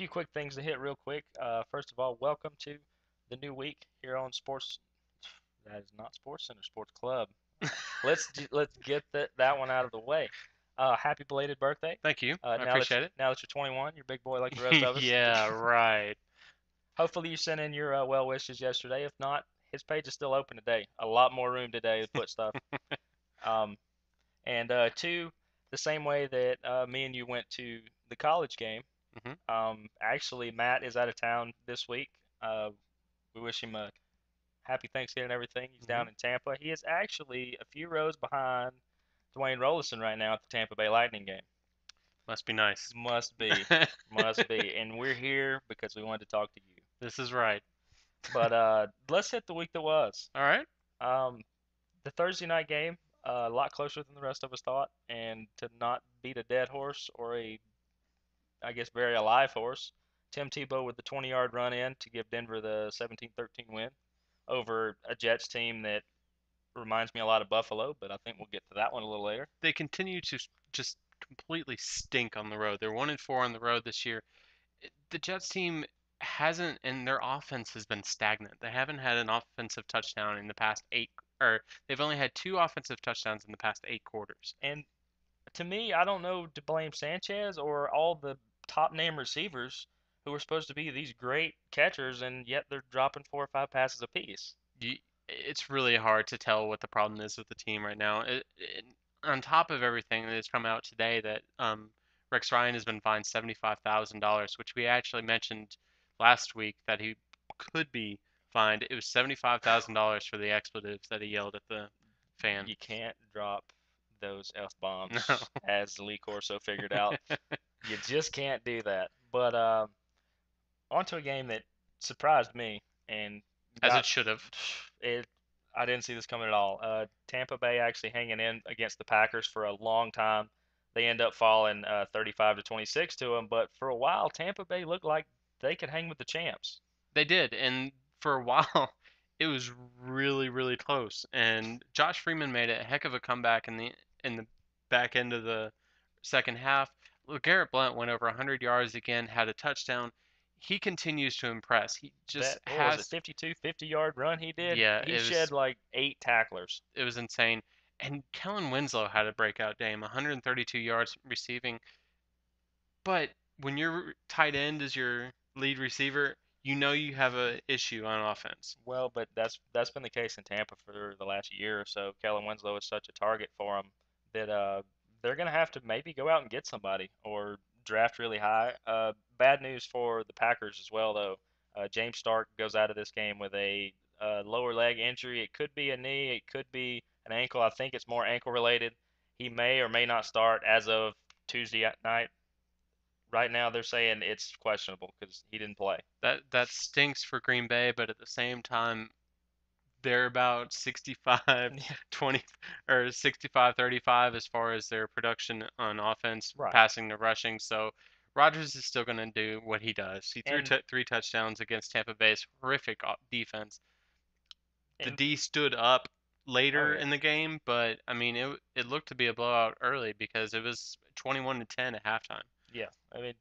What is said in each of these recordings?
few quick things to hit real quick. First of all, welcome to the new week here on Sports. That is not Sports Center, Sports Club. Let's get that one out of the way. Happy belated birthday. Thank you. I Now that appreciate it. now that you're 21, you're a big boy like the rest of us. Yeah, right. Hopefully you sent in your well wishes yesterday. If not, his page is still open today. A lot more room today to put stuff. Um, and two, the same way that me and you went to the college game. hmm Actually, Matt is out of town this week. Uh, we wish him a happy Thanksgiving and everything. He's hmm down in Tampa. He is actually a few rows behind Dwayne Rollison right now at the Tampa Bay Lightning game. Must be nice. Must be, must be. And we're here because we wanted to talk to you. This is right. But let's hit the week that was. All right. Um, the Thursday night game, a lot closer than the rest of us thought, and to not beat a dead horse or a, I guess, very alive horse. Tim Tebow with the 20-yard run in to give Denver the 17-13 win over a Jets team that reminds me a lot of Buffalo, but I think we'll get to that one a little later. They continue to just completely stink on the road. They're 1-4 on the road this year. The Jets team hasn't, and their offense has been stagnant. They haven't had an offensive touchdown in the past eight, or they've only had two offensive touchdowns in the past 8 quarters. And to me, I don't know to blame Sanchez or all the top name receivers who are supposed to be these great catchers, and yet they're dropping 4 or 5 passes apiece. It's really hard to tell what the problem is with the team right now. On top of everything that has come out today, that Rex Ryan has been fined $75,000, which we actually mentioned last week that he could be fined. It was $75,000 for the expletives that he yelled at the fan. You can't drop those F No, bombs, as Lee Corso figured out. You just can't do that. But onto a game that surprised me and as got it should have. it. I didn't see this coming at all. Tampa Bay actually hanging in against the Packers for a long time. They end up falling 35 to 26 to them, but for a while Tampa Bay looked like they could hang with the champs. They did, and for a while, it was really, really close. And Josh Freeman made a heck of a comeback in the back end of the second half. LeGarrette Blount went over 100 yards again, had a touchdown. He continues to impress. He just That what was it, has, 52, 50-yard run he did? yeah, He shed like 8 tacklers. it was insane. And Kellen Winslow had a breakout game, 132 yards receiving. But when your tight end is your lead receiver, you know you have a issue on offense. Well, but that's been the case in Tampa for the last year or so. Kellen Winslow is such a target for them that they're gonna have to maybe go out and get somebody or draft really high. Bad news for the Packers as well, though. James Stark goes out of this game with a lower leg injury. It could be a knee, it could be an ankle. I think it's more ankle related. He may or may not start as of Tuesday at night. Right now, they're saying it's questionable because he didn't play. That stinks for Green Bay, but at the same time, they're about 65 20 or 65 35 as far as their production on offense, Right. passing to rushing. So Rodgers is still going to do what he does. He threw And three touchdowns against Tampa Bay's horrific defense. The and D stood up oh later yeah. in the game, but I mean it looked to be a blowout early because it was 21 to 10 at halftime. Yeah. I mean,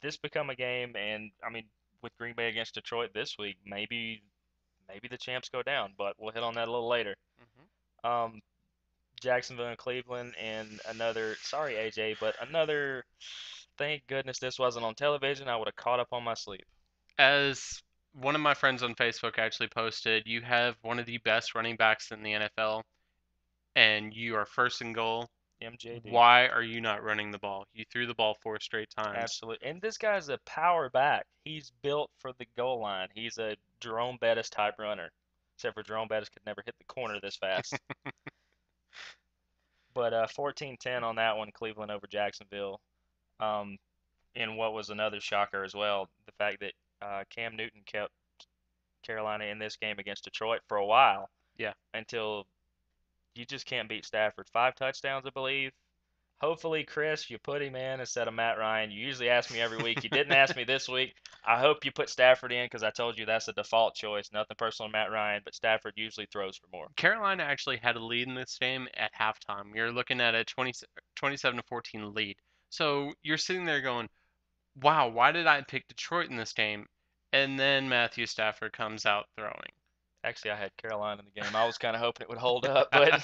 this become a game, and I mean, with Green Bay against Detroit this week, maybe the champs go down, but we'll hit on that a little later. hmm Um, Jacksonville and Cleveland, and another. Sorry, AJ, but another. Thank goodness this wasn't on television. I would have caught up on my sleep. As one of my friends on Facebook actually posted, you have one of the best running backs in the NFL and you are first and goal. MJD. Why are you not running the ball? You threw the ball 4 straight times. Absolutely. And this guy's a power back. He's built for the goal line. He's a Jerome Bettis type runner. Except for Jerome Bettis could never hit the corner this fast. But 14-10 on that one, Cleveland over Jacksonville. Um, and what was another shocker as well, the fact that Cam Newton kept Carolina in this game against Detroit for a while Yeah. until you just can't beat Stafford. 5 touchdowns, I believe. Hopefully, Chris, you put him in instead of Matt Ryan. You usually ask me every week. You didn't ask me this week. I hope you put Stafford in because I told you that's a default choice. Nothing personal to Matt Ryan, but Stafford usually throws for more. Carolina actually had a lead in this game at halftime. You're looking at a 27 to 14 lead. So you're sitting there going, wow, why did I pick Detroit in this game? And then Matthew Stafford comes out throwing. Actually, I had Carolina in the game. I was kind of hoping it would hold up, but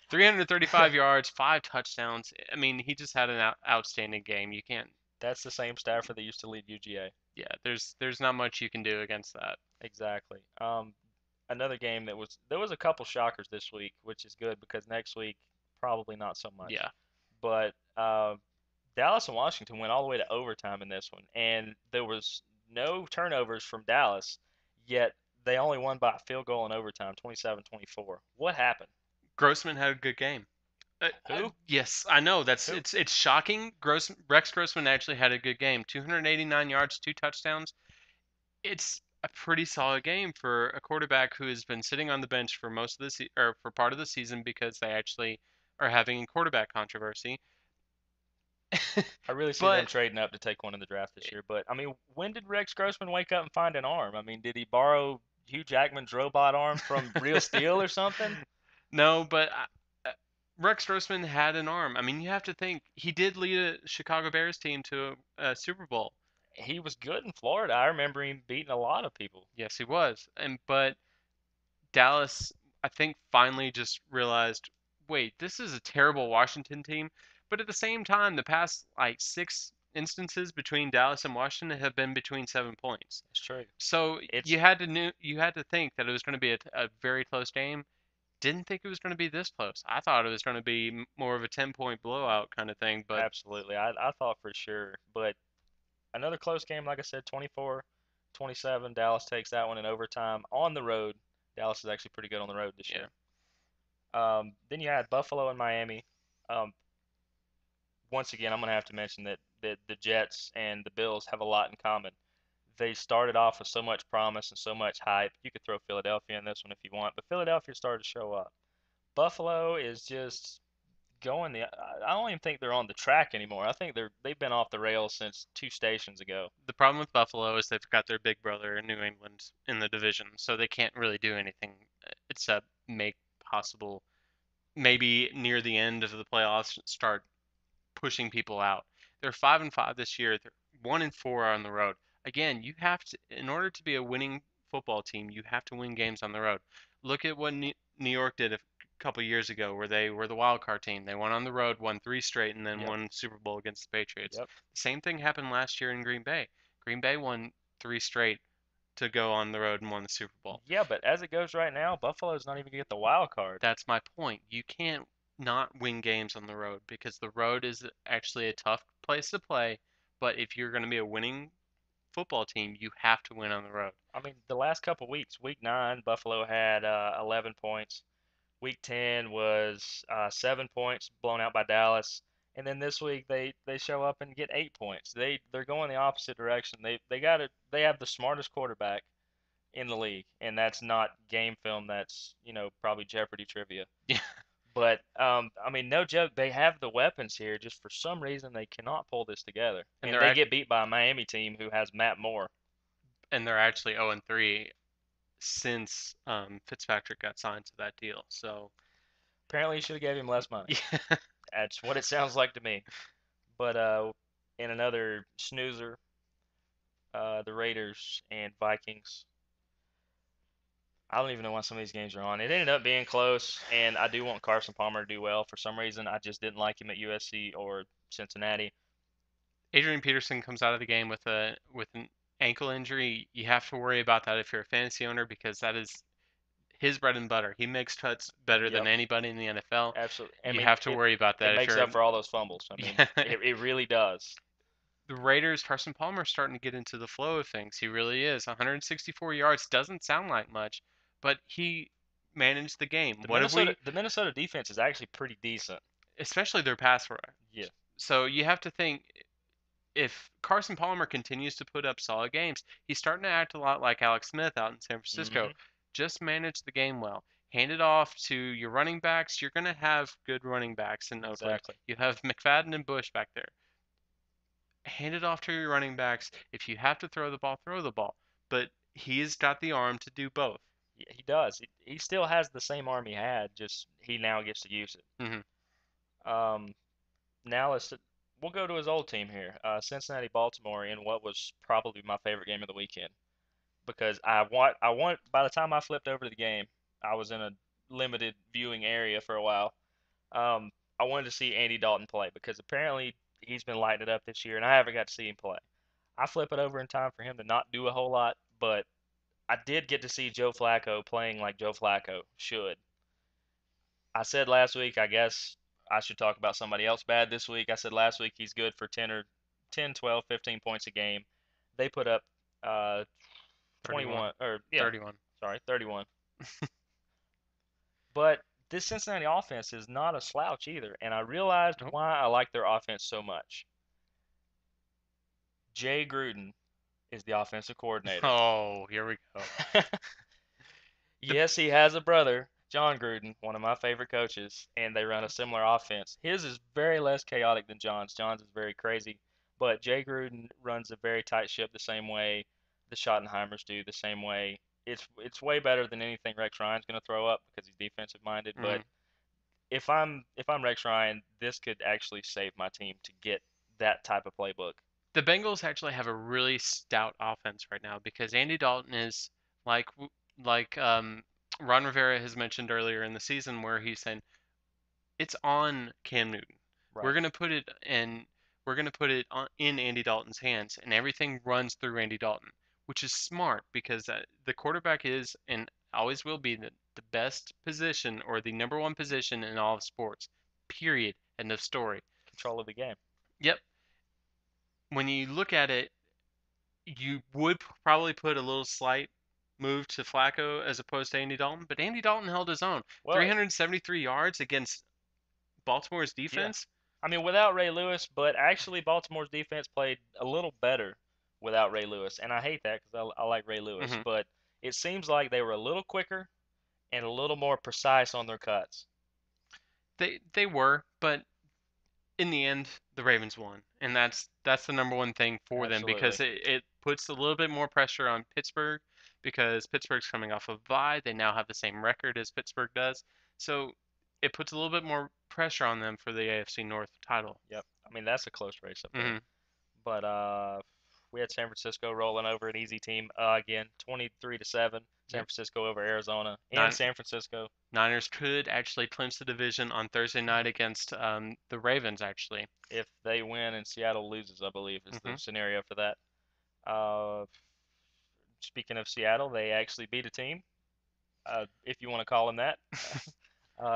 335 yards, 5 touchdowns. I mean, he just had an outstanding game. You can't, that's the same Stafford that used to lead UGA. yeah, there's not much you can do against that. Exactly. Another game there was a couple shockers this week, which is good because next week probably not so much. Yeah. But Dallas and Washington went all the way to overtime in this one, and there was no turnovers from Dallas, yet they only won by a field goal in overtime, 27-24. What happened? Grossman had a good game. Who? Yes, I know that's Who? it's shocking. Rex Grossman actually had a good game. 289 yards, 2 touchdowns. It's a pretty solid game for a quarterback who has been sitting on the bench for most of the or for part of the season because they actually are having a quarterback controvery. I really see them But trading up to take one in the draft this year. But I mean, when did Rex Grossman wake up and find an arm? I mean, did he borrow Hugh Jackman's robot arm from Real Steel or something? no, but Rex Grossman had an arm. I mean, you have to think he did lead a Chicago Bears team to a Super Bowl. He was good in Florida. I remember him beating a lot of people. Yes, he was. And but Dallas, I think, finally just realized, wait, this is a terrible Washington team. But at the same time, the past like 6 instances between Dallas and Washington have been between 7 points. It's true. So It's you had to think that it was going to be a very close game. Didn't think it was going to be this close. I thought it was going to be more of a 10-point blowout kind of thing. But absolutely. I thought for sure. But another close game, like I said, 24-27. Dallas takes that one in overtime on the road. Dallas is actually pretty good on the road this yeah, year. Then you had Buffalo and Miami. Um, Once again, I'm going to have to mention that the Jets and the Bills have a lot in common. They started off with so much promise and so much hype. You could throw Philadelphia in this one if you want, but Philadelphia started to show up. Buffalo is just going I don't even think they're on the track anymore. I think they've been off the rails since two stations ago. the problem with Buffalo is they've got their big brother in New England in the division, so they can't really do anything except make possible maybe near the end of the playoffs start pushing people out. They're 5-5 this year. They're 1-4 on the road. Again, you have to, in order to be a winning football team, you have to win games on the road. Look at what New York did a couple years ago, where they were the wild card team. They went on the road, won 3 straight, and then Yep, won Super Bowl against the Patriots. yep. The same thing happened last year in Green Bay. Green Bay won 3 straight to go on the road and won the Super Bowl. Yeah, but as it goes right now, Buffalo's not even gonna get the wild card. That's my point. You can't not win games on the road because the road is actually a tough place to play. But if you're going to be a winning football team, you have to win on the road. I mean, the last couple weeks, week 9, Buffalo had 11 points. Week 10 was 7 points blown out by Dallas. And then this week they show up and get 8 points. They're going the opposite direction. They have the smartest quarterback in the league, and that's not game film. That's probably Jeopardy trivia. Yeah, But I mean, no joke. They have the weapons here. Just for some reason, they cannot pull this together, and and they get beat by a Miami team who has Matt Moore. they're actually 0-3 since Fitzpatrick got signed to that deal. So Apparently, you should have gave him less money. yeah, That's what it sounds like to me. But in another snoozer, the Raiders and Vikings. I don't even know why some of these games are on. It ended up being close, and I do want Carson Palmer to do well. For some reason, I just didn't like him at USC or Cincinnati. Adrian Peterson comes out of the game with an ankle injury. You have to worry about that if you're a fantasy owner because that is his bread and butter. He makes cuts better than Yep, anybody in the NFL. absolutely. I You mean, have to worry about it that if makes you're up for all those fumbles. I mean, yeah, it really does. the Raiders, Carson Palmer starting to get into the flow of things. He really is. 164 yards doesn't sound like much, but he managed the game. The What have Minnesota we, the Minnesota defense is actually pretty decent. especially their pass rush. Yeah, So you have to think if Carson Palmer continues to put up solid games, he's starting to act a lot like Alex Smith out in San Francisco. hmm Just manage the game well. Hand it off to your running backs. You're going to have good running backs in Oakland. exactly. You have McFadden and Bush back there. Hand it off to your running backs. If you have to throw the ball, throw the ball. But he's got the arm to do both. Yeah, he does. He still has the same arm he had, just he now gets to use it. Hmm. Um, now we'll go to his old team here, Cincinnati, Baltimore, in what was probably my favorite game of the weekend because I want by the time I flipped over to the game, I was in a limited viewing area for a while. Um, I wanted to see Andy Dalton play because apparently he's been lighting it up this year, and I haven't got to see him play. I flip it over in time for him to not do a whole lot, but I did get to see Joe Flacco playing like Joe Flacco should. I said last week, I guess I should talk about somebody else bad this week. I said last week he's good for 10, 12, 15 points a game. They put up uh 31, 21 or yeah, 31. sorry, 31. But this Cincinnati offense is not a slouch either, and I realized Nope. why I like their offense so much. Jay Gruden is the offensive coordinator. Oh, here we go. The Yes, he has a brother, John Gruden, one of my favorite coaches, and they run a similar offense. His is very less chaotic than John's. John's is very crazy, but Jay Gruden runs a very tight ship the same way the Schottenheimers do, the same way. It's way better than anything Rex Ryan's going to throw up because he's defensive minded. But mhm. if I'm Rex Ryan, this could actually save my team to get that type of playbook. The Bengals actually have a really stout offense right now because Andy Dalton is like like Ron Rivera has mentioned earlier in the season where he's saying it's on Cam Newton. We're Right. gonna put it in. We're gonna put it in Andy Dalton's hands, and everything runs through Andy Dalton, which is smart because the quarterback is and always will be the best position or the number one position in all of sports. Period. End of story. Control of the game. Yep. When you look at it, you would probably put a little slight move to Flacco as opposed to Andy Dalton, but Andy Dalton held his own. Well, 373 yards against Baltimore's yeah. defense. I mean, without Ray Lewis, but actually Baltimore's defense played a little better without Ray Lewis, and I hate that because I like Ray Lewis, Hmm. but it seems like they were a little quicker and a little more precise on their cuts. They were, but in the end, the Ravens won, and that's the number one thing for them because Absolutely. it puts a little bit more pressure on Pittsburgh because Pittsburgh's coming off of bye. They now have the same record as Pittsburgh does, so it puts a little bit more pressure on them for the AFC North title. Yep. I mean, that's a close race up there. Hmm. But we had San Francisco rolling over an easy team again, 23-7. San Yep. Francisco over Arizona in Nine, San Francisco. Niners could actually clinch the division on Thursday night against the Ravens. Actually, If they win and Seattle loses, I believe is the hmm scenario for that. Uh, Speaking of Seattle, they actually beat a team, if you want to call them that.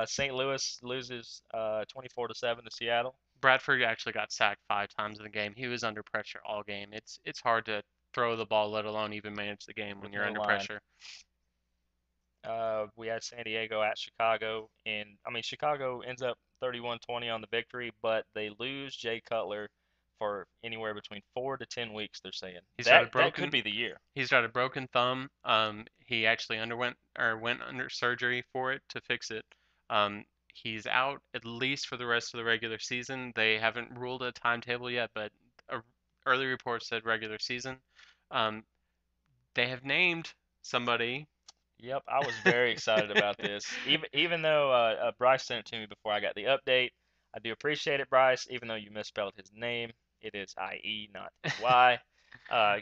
St. Louis loses 24-7 to Seattle. Bradford actually got sacked 5 times in the game. He was under pressure all game. It's hard to throw the ball, let alone even manage the game when With you're no under line. pressure. We had San Diego at Chicago, and I mean Chicago ends up 31-20 on the victory, but they lose Jay Cutler for anywhere between 4 to 10 weeks. They're saying He's got a that could broken be the year. he's got a broken thumb. He actually underwent or went under surgery for it to fix it. He's out at least for the rest of the regular season. They haven't ruled a timetable yet, but a, early reports said regular season. Um, they have named somebody. Yep, I was very excited about this. Even though Bryce sent it to me before I got the update, I do appreciate it, Bryce. Even though you misspelled his name, it is IE, not EY.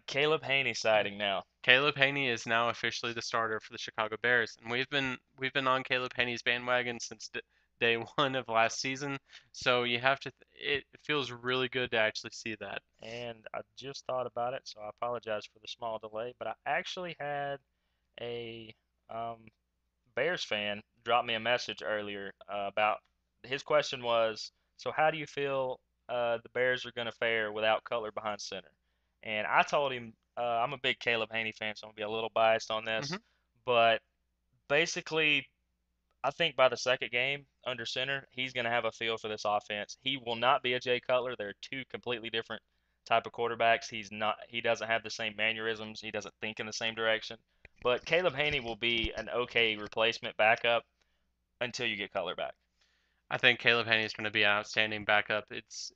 Caleb Haney sighting now. Caleb Haney is now officially the starter for the Chicago Bears, and we've been on Caleb Haney's bandwagon since day one of last season. So you have to. It feels really good to actually see that. And I just thought about it, so I apologize for the small delay. But I actually had a um, Bears fan drop me a message earlier about his question was, so how do you feel the Bears are going to fare without Cutler behind center? And I told him I'm a big Caleb Haney fan, so I'm going to be a little biased on Hmm. this, but basically I think by the second game under center, he's going to have a feel for this offense. He will not be a Jay Cutler. They're two completely different type of quarterbacks. He's not. He doesn't have the same mannerisms. He doesn't think in the same direction. But Caleb Haney will be an okay replacement backup until you get Cutler back. I think Caleb Haney is going to be an outstanding backup. It's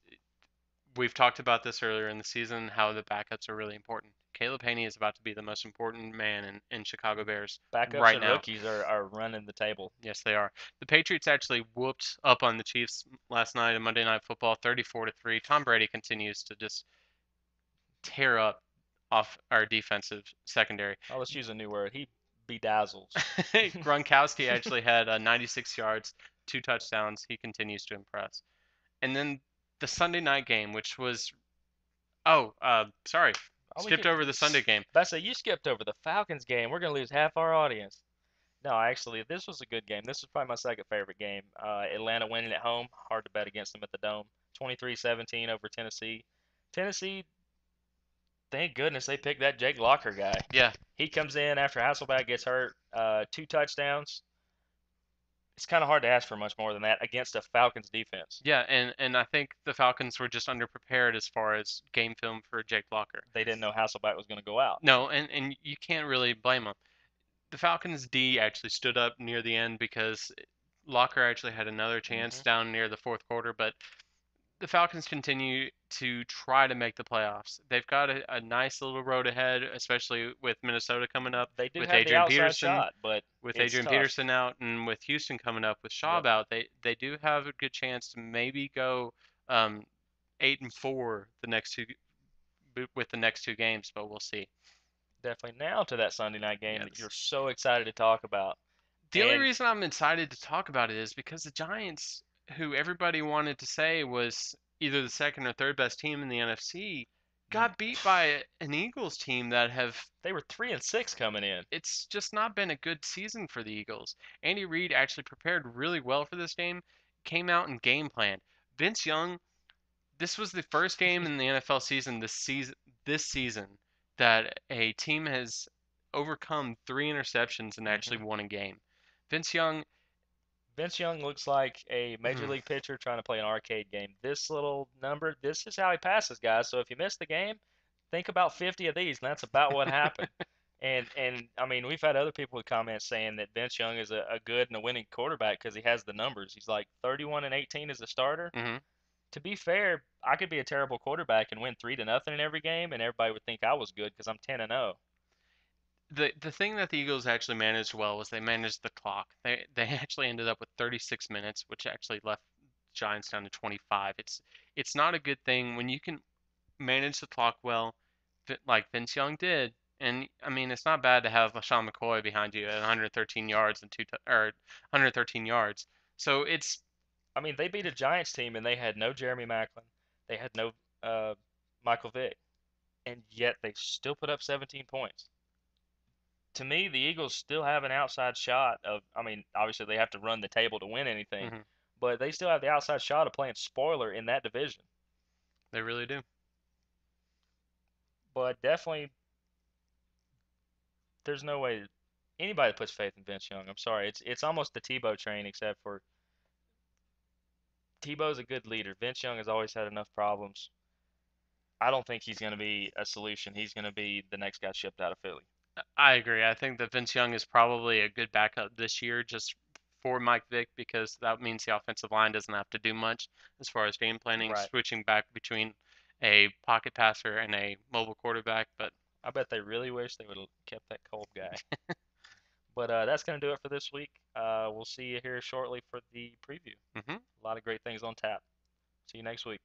We've talked about this earlier in the season how the backups are really important. Caleb Haney is about to be the most important man in Chicago Bears Backups right and now. rookies are running the table. Yes, they are. The Patriots actually whooped up on the Chiefs last night in Monday Night Football, 34-3. Tom Brady continues to just tear up off our defensive secondary. Oh, let's use a new word. He bedazzles. Gronkowski actually had 96 yards, 2 touchdowns. He continues to impress. And then the Sunday night game, which was sorry, Oh, we skipped could. over the Sunday game. That's say you skipped over the Falcons game. We're gonna lose half our audience. No, actually, this was a good game. This was probably my second favorite game. Atlanta winning at home. Hard to bet against them at the Dome. 23-17 over Tennessee. Tennessee, thank goodness they picked that Jake Locker guy. Yeah, He comes in after Hasselbeck gets hurt. 2 touchdowns. It's kind of hard to ask for much more than that against a Falcons defense. yeah, and I think the Falcons were just underprepared as far as game film for Jake Locker. They didn't know Hasselbeck was going to go out. No, and you can't really blame them. The Falcons D actually stood up near the end because Locker actually had another chance Hmm. down near the fourth quarter, but the Falcons continue to try to make the playoffs. They've got a nice little road ahead, especially with Minnesota coming up, They do with have the Adrian outside Peterson, shot, but with it's Adrian tough. Peterson out, and with Houston coming up with Yep, Schaub out. They do have a good chance to maybe go um, 8-4 the next two with the next two games, but we'll see. definitely. Now to that Sunday night game that Yes. you're so excited to talk about. The only And reason I'm excited to talk about it is because the Giants, who everybody wanted to say was either the second or third best team in the NFC, got beat by an Eagles team that have they were 3-6 coming in. it's just not been a good season for the Eagles. Andy Reid actually prepared really well for this game, came out and game planned. Vince Young, this was the first game in the NFL season that a team has overcome 3 interceptions and actually Hmm. won a game. Vince Young, Vince Young looks like a major mm, league pitcher trying to play an arcade game. This little number, this is how he passes, guys. So if you miss the game, think about 50 of these, and that's about what happened. And I mean, we've had other people with comments saying that Vince Young is a good and a winning quarterback because he has the numbers. He's like 31-18 as a starter. mhm. To be fair, I could be a terrible quarterback and win 3-0 in every game, and everybody would think I was good because I'm 10-0. The thing that the Eagles actually managed well was they managed the clock. They actually ended up with 36 minutes, which actually left Giants down to 25. It's not a good thing when you can manage the clock well, like Vince Young did. And I mean, it's not bad to have LaShawn McCoy behind you at 113 yards and or 113 yards. So it's I mean, they beat a Giants team and they had no Jeremy Maclin, they had no uh, Michael Vick, and yet they still put up 17 points. To me, the Eagles still have an outside shot of. I mean, obviously they have to run the table to win anything, mhm, but they still have the outside shot of playing spoiler in that division. they really do. But definitely, there's no way anybody that puts faith in Vince Young. I'm sorry, it's almost the Tebow train, except for Tebow's a good leader. Vince Young has always had enough problems. I don't think he's going to be a solution. He's going to be the next guy shipped out of Philly. I agree. I think that Vince Young is probably a good backup this year just for Mike Vick because that means the offensive line doesn't have to do much as far as game planning, Right. switching back between a pocket passer and a mobile quarterback. But I bet they really wish they would have kept that Kolb guy. But that's going to do it for this week. We'll see you here shortly for the preview. mhm. A lot of great things on tap. See you next week.